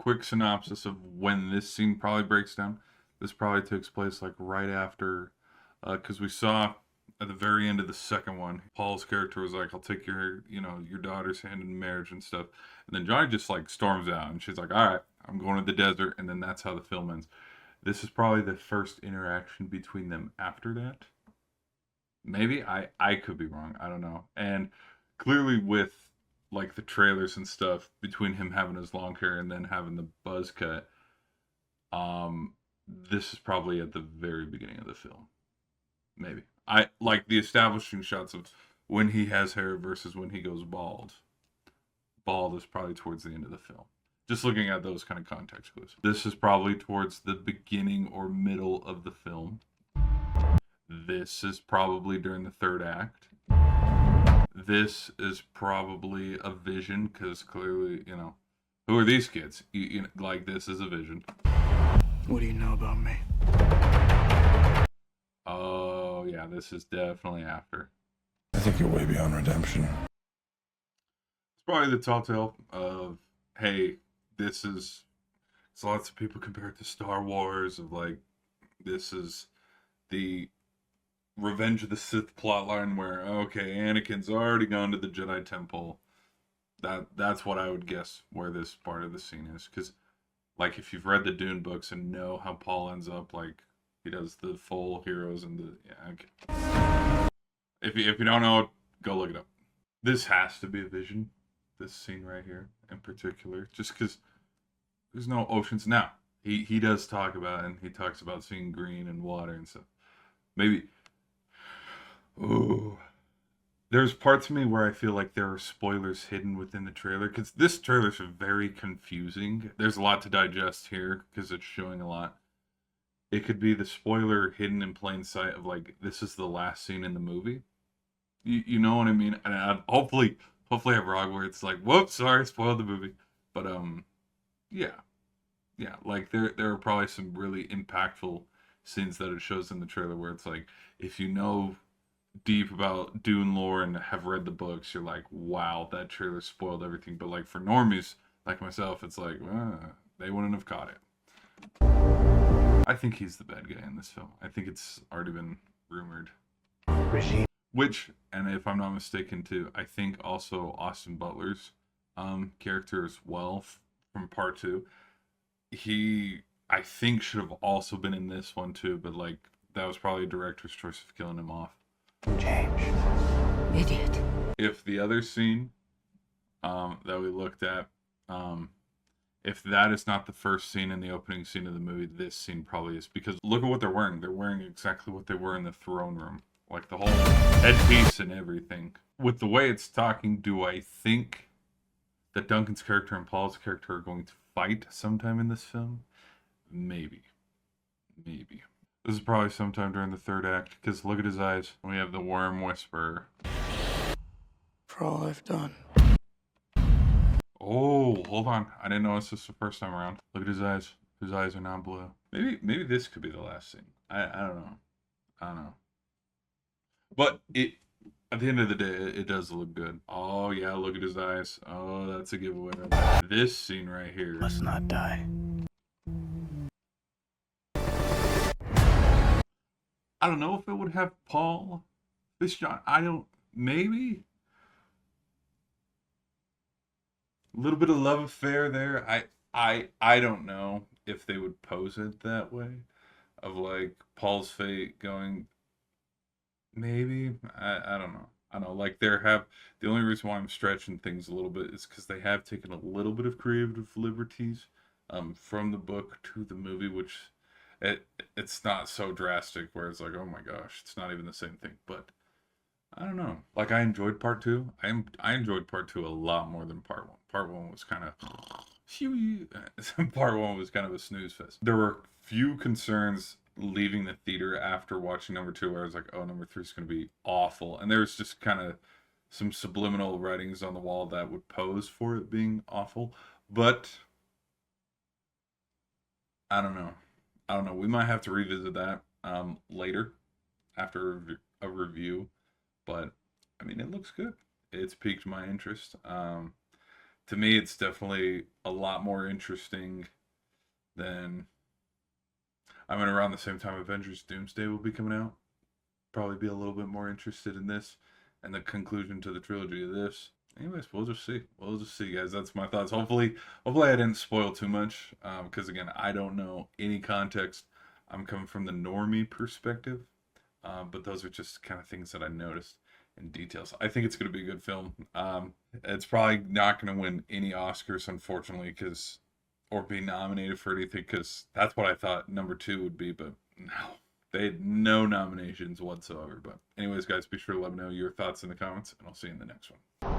quick synopsis of when this scene probably breaks down. This probably takes place like right after, because we saw at the very end of the second one, Paul's character was like, "I'll take your daughter's hand in marriage and stuff," and then Johnny just like storms out, and she's like, "All right, I'm going to the desert," and then that's how the film ends. This is probably the first interaction between them after that. Maybe I could be wrong. I don't know. And clearly with like the trailers and stuff between him having his long hair and then having the buzz cut, um this is probably at the very beginning of the film. Maybe. I like the establishing shots of when he has hair versus when he goes bald. Bald is probably towards the end of the film. Just looking at those kind of context clues. This is probably towards the beginning or middle of the film. This is probably during the third act. This is probably a vision because clearly, who are these kids? Like this is a vision. What do you know about me? Oh yeah, this is definitely after. I think you're way beyond redemption. It's probably the telltale of, hey, this is. So lots of people compare it to Star Wars of like, this is the Revenge of the Sith plotline where okay, Anakin's already gone to the Jedi Temple. That's what I would guess where this part of the scene is, because like if you've read the Dune books and know how Paul ends up, like he does the full heroes and the okay. If you don't know it, go look it up. This has to be a vision. This scene right here in particular, just because there's no oceans now. He does talk about it, and he talks about seeing green and water and stuff. Maybe. Ooh. There's parts of me where I feel like there are spoilers hidden within the trailer, because this trailer's very confusing. There's a lot to digest here because it's showing a lot. It could be the spoiler hidden in plain sight of like, this is the last scene in the movie. You know what I mean? And hopefully I'm wrong where it's like, whoops, sorry, spoiled the movie. But yeah, like there are probably some really impactful scenes that it shows in the trailer where it's like, if you know deep about Dune lore and have read the books, you're like, wow, that trailer spoiled everything. But like for normies like myself, it's like, they wouldn't have caught it. I think he's the bad guy in this film. I think it's already been rumored. Regime. Which, and if I'm not mistaken too, I think also Austin Butler's character as well from part 2. He, I think, should have also been in this one too, but like that was probably a director's choice of killing him off. Change. Idiot. If the other scene that we looked at, if that is not the first scene in the opening scene of the movie, this scene probably is, because look at what they're wearing. They're wearing exactly what they were in the throne room. Like the whole headpiece and everything. With the way it's talking, do I think that Duncan's character and Paul's character are going to fight sometime in this film? Maybe. This is probably sometime during the third act, because look at his eyes. We have the worm whisperer. For all I've done. Oh, hold on. I didn't notice this the first time around. Look at his eyes. His eyes are not blue. Maybe this could be the last scene. I don't know. But at the end of the day, it does look good. Oh yeah, look at his eyes. Oh, that's a giveaway. This scene right here. Must not die. I don't know if it would have Paul fish John. Maybe a little bit of love affair there. I don't know if they would pose it that way, of like Paul's fate going. Maybe I don't know. I don't know. Like the only reason why I'm stretching things a little bit is because they have taken a little bit of creative liberties from the book to the movie, which it's not so drastic where it's like, oh my gosh, it's not even the same thing. But I don't know. Like I enjoyed part 2. I enjoyed part 2 a lot more than part 1. Part 1 was kind of part 1 was kind of a snooze fest. There were few concerns leaving the theater after watching number 2 where I was like, oh, number 3 is going to be awful. And there was just kind of some subliminal writings on the wall that would pose for it being awful. But I don't know. We might have to revisit that later after a review. But I mean, it looks good. It's piqued my interest. to me, it's definitely a lot more interesting than. I mean, around the same time Avengers Doomsday will be coming out. Probably be a little bit more interested in this and the conclusion to the trilogy of this. Anyways, we'll just see. We'll just see, guys. That's my thoughts. Hopefully, I didn't spoil too much. Because again, I don't know any context. I'm coming from the normie perspective, but those are just kind of things that I noticed in details. I think it's going to be a good film. It's probably not going to win any Oscars, unfortunately, because or be nominated for anything, because that's what I thought number 2 would be, but no. They had no nominations whatsoever. But anyways, guys, be sure to let me know your thoughts in the comments, and I'll see you in the next one.